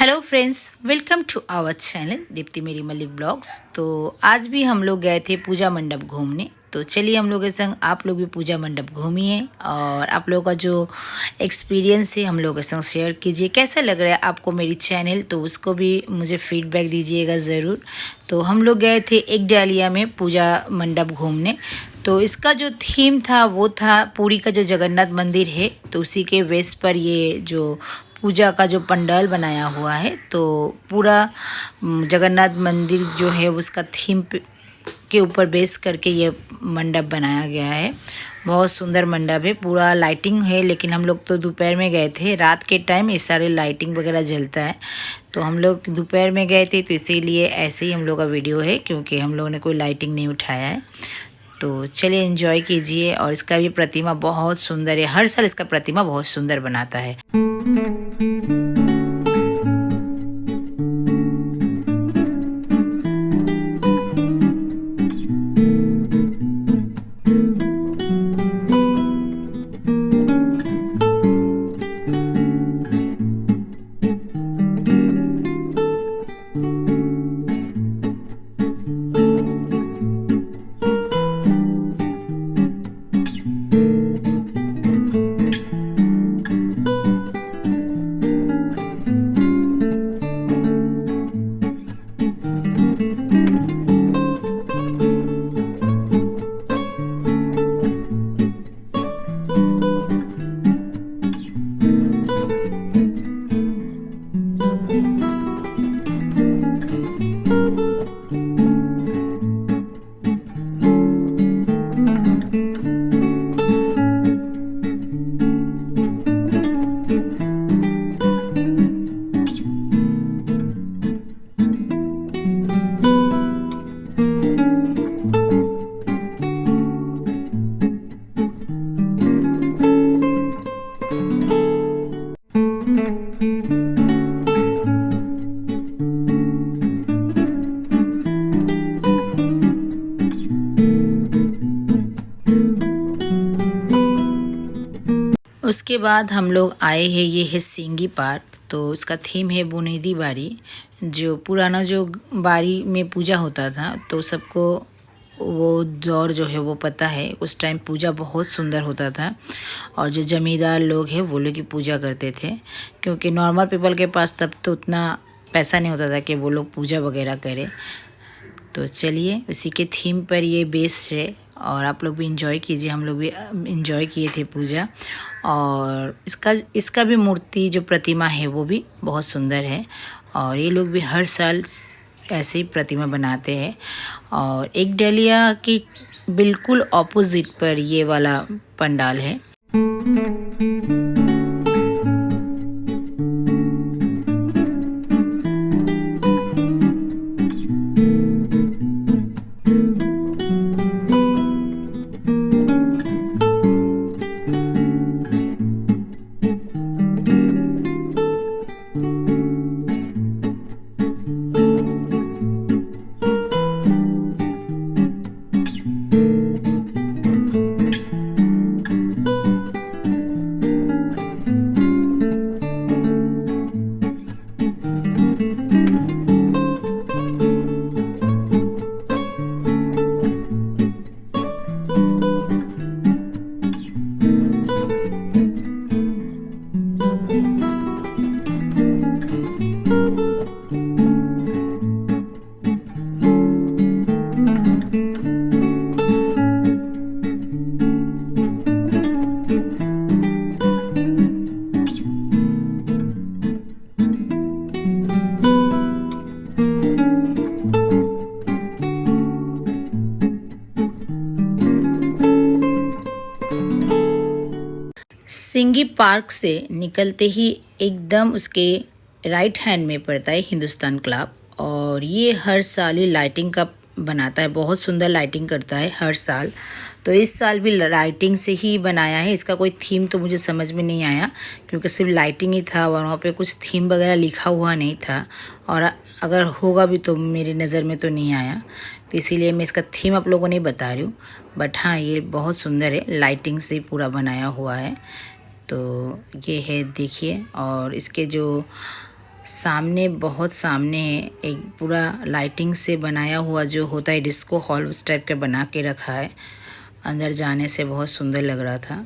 Hello friends, welcome to our channel Deepti Meri Malik blogs. तो आज भी हम लोग गए थे पूजा मंडप घूमने। तो चलिए हम लोग के संग आप लोग भी पूजा मंडप घूमिए और आप लोगों का जो एक्सपीरियंस है हम लोग के संग शेयर कीजिए। कैसा लग रहा है आपको मेरी चैनल, तो उसको भी मुझे फीडबैक दीजिएगा ज़रूर। तो हम लोग गए थे एक डालिया में पूजा मंडप घूमने। तो इसका जो थीम था वो था पुरी का जो जगन्नाथ मंदिर है, तो उसी के बेस पर ये जो पूजा का जो पंडाल बनाया हुआ है। तो पूरा जगन्नाथ मंदिर जो है उसका थीम के ऊपर बेस करके ये मंडप बनाया गया है। बहुत सुंदर मंडप है, पूरा लाइटिंग है। लेकिन हम लोग तो दोपहर में गए थे, रात के टाइम ये सारे लाइटिंग वगैरह जलता है। तो हम लोग दोपहर में गए थे, तो इसीलिए ऐसे ही हम लोग का वीडियो है, क्योंकि हम लोगों ने कोई लाइटिंग नहीं उठाया है। तो चलिए एंजॉय कीजिए। और इसका भी प्रतिमा बहुत सुंदर है, हर साल इसका प्रतिमा बहुत सुंदर बनाता है। उसके बाद हम लोग आए हैं, ये है सिंगी पार्क। तो इसका थीम है बुनियादी बारी। जो पुराना जो बारी में पूजा होता था, तो सबको वो दौर जो है वो पता है। उस टाइम पूजा बहुत सुंदर होता था और जो जमींदार लोग हैं वो लोग की पूजा करते थे, क्योंकि नॉर्मल पीपल के पास तब तो उतना पैसा नहीं होता था कि वो लोग पूजा वगैरह करें। तो चलिए उसी के थीम पर ये बेस्ड है और आप लोग भी इंजॉय कीजिए। हम लोग भी इंजॉय किए थे पूजा। और इसका भी मूर्ति जो प्रतिमा है वो भी बहुत सुंदर है। और ये लोग भी हर साल ऐसे ही प्रतिमा बनाते हैं। और एक डालिया की बिल्कुल ऑपोजिट पर ये वाला पंडाल है। सिंगी पार्क से निकलते ही एकदम उसके राइट हैंड में पड़ता है हिंदुस्तान क्लब। और ये हर साल ही लाइटिंग का बनाता है, बहुत सुंदर लाइटिंग करता है हर साल। तो इस साल भी लाइटिंग से ही बनाया है। इसका कोई थीम तो मुझे समझ में नहीं आया, क्योंकि सिर्फ लाइटिंग ही था और वहाँ पे कुछ थीम वगैरह लिखा हुआ नहीं था। और अगर होगा भी तो मेरी नज़र में तो नहीं आया, तो इसीलिए मैं इसका थीम आप लोगों को नहीं बता रही हूँ। बट हाँ, ये बहुत सुंदर है, लाइटिंग से पूरा बनाया हुआ है। तो ये है, देखिए। और इसके जो सामने बहुत सामने एक पूरा लाइटिंग से बनाया हुआ जो होता है डिस्को हॉल उस टाइप का बना के रखा है। अंदर जाने से बहुत सुंदर लग रहा था।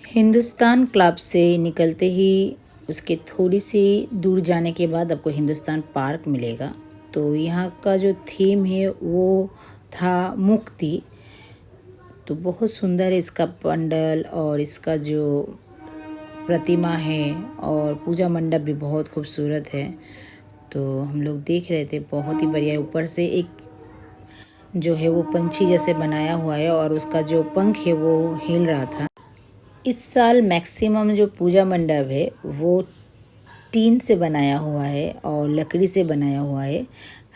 हिंदुस्तान क्लब से निकलते ही उसके थोड़ी सी दूर जाने के बाद आपको हिंदुस्तान पार्क मिलेगा। तो यहाँ का जो थीम है वो था मुक्ति। तो बहुत सुंदर है इसका पंडल और इसका जो प्रतिमा है और पूजा मंडप भी बहुत खूबसूरत है। तो हम लोग देख रहे थे, बहुत ही बढ़िया है। ऊपर से एक जो है वो पंछी जैसे बनाया हुआ है और उसका जो पंख है वो हिल रहा था। इस साल मैक्सिमम जो पूजा मंडप है वो टीन से बनाया हुआ है और लकड़ी से बनाया हुआ है।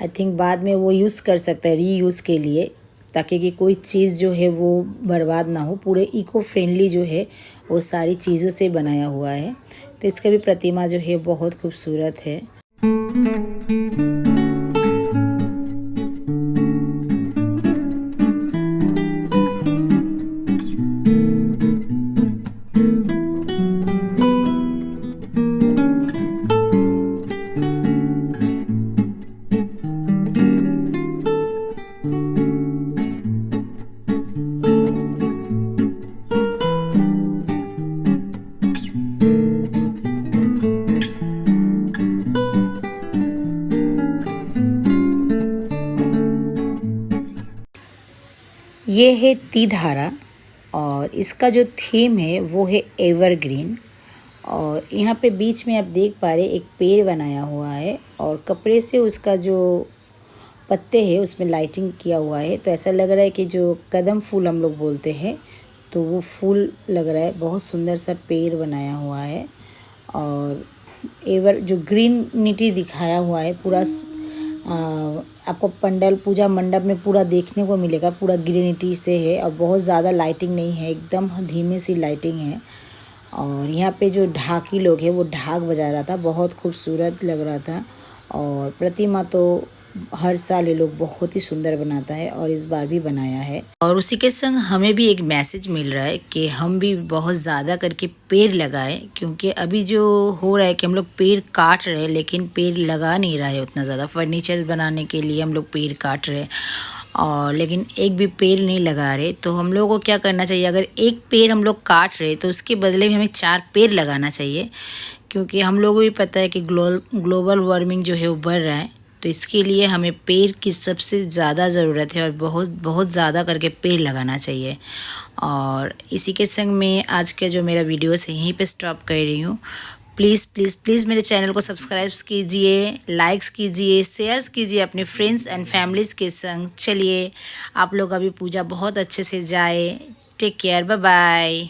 आई थिंक बाद में वो यूज़ कर सकता है रीयूज़ के लिए, ताकि कि कोई चीज़ जो है वो बर्बाद ना हो। पूरे इको फ्रेंडली जो है वो सारी चीज़ों से बनाया हुआ है। तो इसका भी प्रतिमा जो है बहुत खूबसूरत है। ये है तीधारा और इसका जो थीम है वो है एवरग्रीन। और यहाँ पे बीच में आप देख पा रहे एक पेड़ बनाया हुआ है और कपड़े से उसका जो पत्ते हैं उसमें लाइटिंग किया हुआ है। तो ऐसा लग रहा है कि जो कदम फूल हम लोग बोलते हैं तो वो फूल लग रहा है। बहुत सुंदर सा पेड़ बनाया हुआ है और एवर जो ग्रीनिटी दिखाया हुआ है पूरा आपको पंडल पूजा मंडप में पूरा देखने को मिलेगा। पूरा ग्रीनिटी से है और बहुत ज़्यादा लाइटिंग नहीं है, एकदम धीमी सी लाइटिंग है। और यहाँ पे जो ढाकी लोग हैं वो ढाक बजा रहा था, बहुत खूबसूरत लग रहा था। और प्रतिमा तो हर साल ये लोग बहुत ही सुंदर बनाता है और इस बार भी बनाया है। और उसी के संग हमें भी एक मैसेज मिल रहा है कि हम भी बहुत ज़्यादा करके पेड़ लगाएं, क्योंकि अभी जो हो रहा है कि हम लोग पेड़ काट रहे हैं लेकिन पेड़ लगा नहीं रहा है उतना ज़्यादा। फर्नीचर बनाने के लिए हम लोग पेड़ काट रहे हैं और लेकिन एक भी पेड़ नहीं लगा रहे। तो हम लोगों को क्या करना चाहिए, अगर एक पेड़ हम लोग काट रहे तो उसके बदले में हमें 4 पेड़ लगाना चाहिए, क्योंकि हम लोगों को भी पता है कि ग्लोबल वार्मिंग जो है वो बढ़ रहा है। तो इसके लिए हमें पेड़ की सबसे ज़्यादा ज़रूरत है और बहुत बहुत ज़्यादा करके पेड़ लगाना चाहिए। और इसी के संग में आज का जो मेरा वीडियो है यहीं पे स्टॉप कर रही हूँ। प्लीज़ प्लीज़ प्लीज़ मेरे चैनल को सब्सक्राइब कीजिए, लाइक्स कीजिए, शेयर्स कीजिए अपने फ्रेंड्स एंड फैमिलीज़ के संग। चलिए आप लोग अभी पूजा बहुत अच्छे से जाए। Take care, bye bye.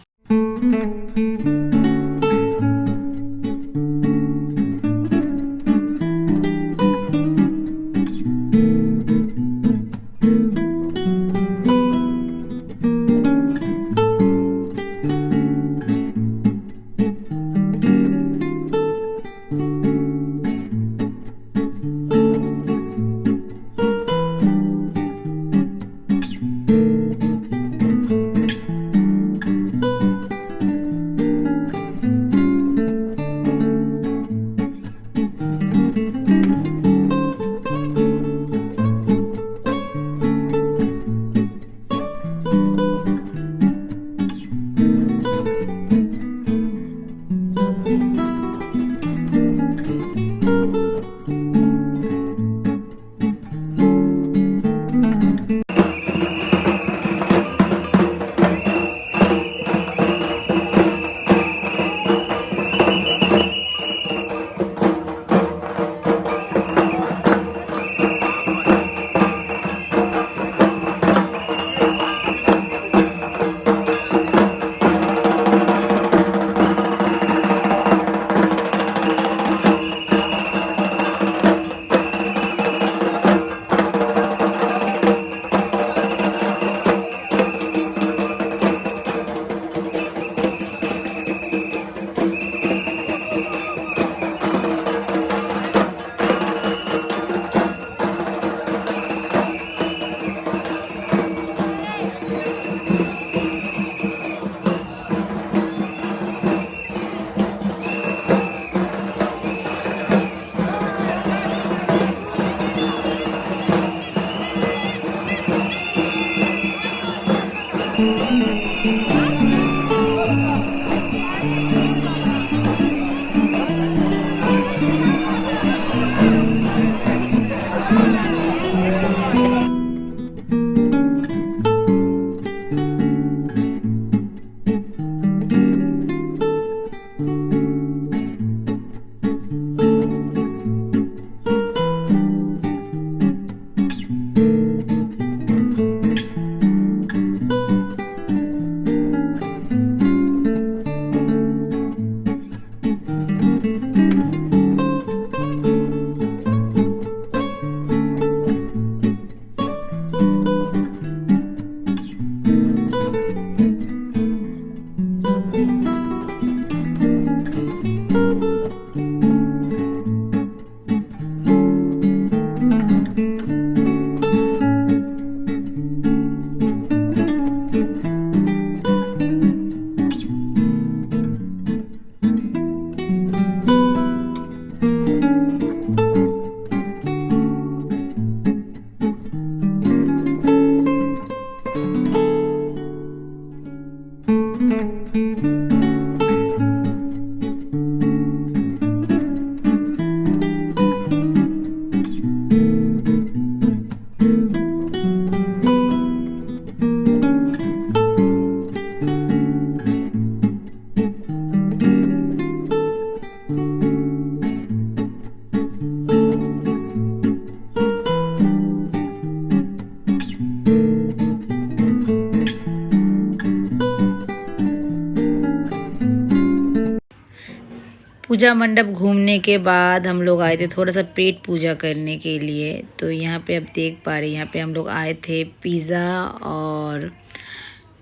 पूजा मंडप घूमने के बाद हम लोग आए थे थोड़ा सा पेट पूजा करने के लिए। तो यहाँ पे आप देख पा रहे हैं, यहाँ पे हम लोग आए थे पिज़्ज़ा और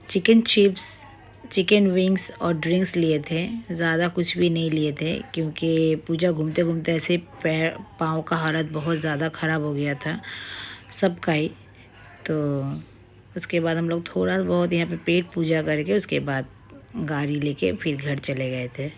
चिकन चिप्स चिकन विंग्स और ड्रिंक्स लिए थे, ज़्यादा कुछ भी नहीं लिए थे क्योंकि पूजा घूमते घूमते ऐसे पैर पाँव का हालत बहुत ज़्यादा ख़राब हो गया था सबका ही। तो उसके बाद हम लोग थोड़ा बहुत यहाँ पे पेट पूजा करके उसके बाद गाड़ी लेके फिर घर चले गए थे।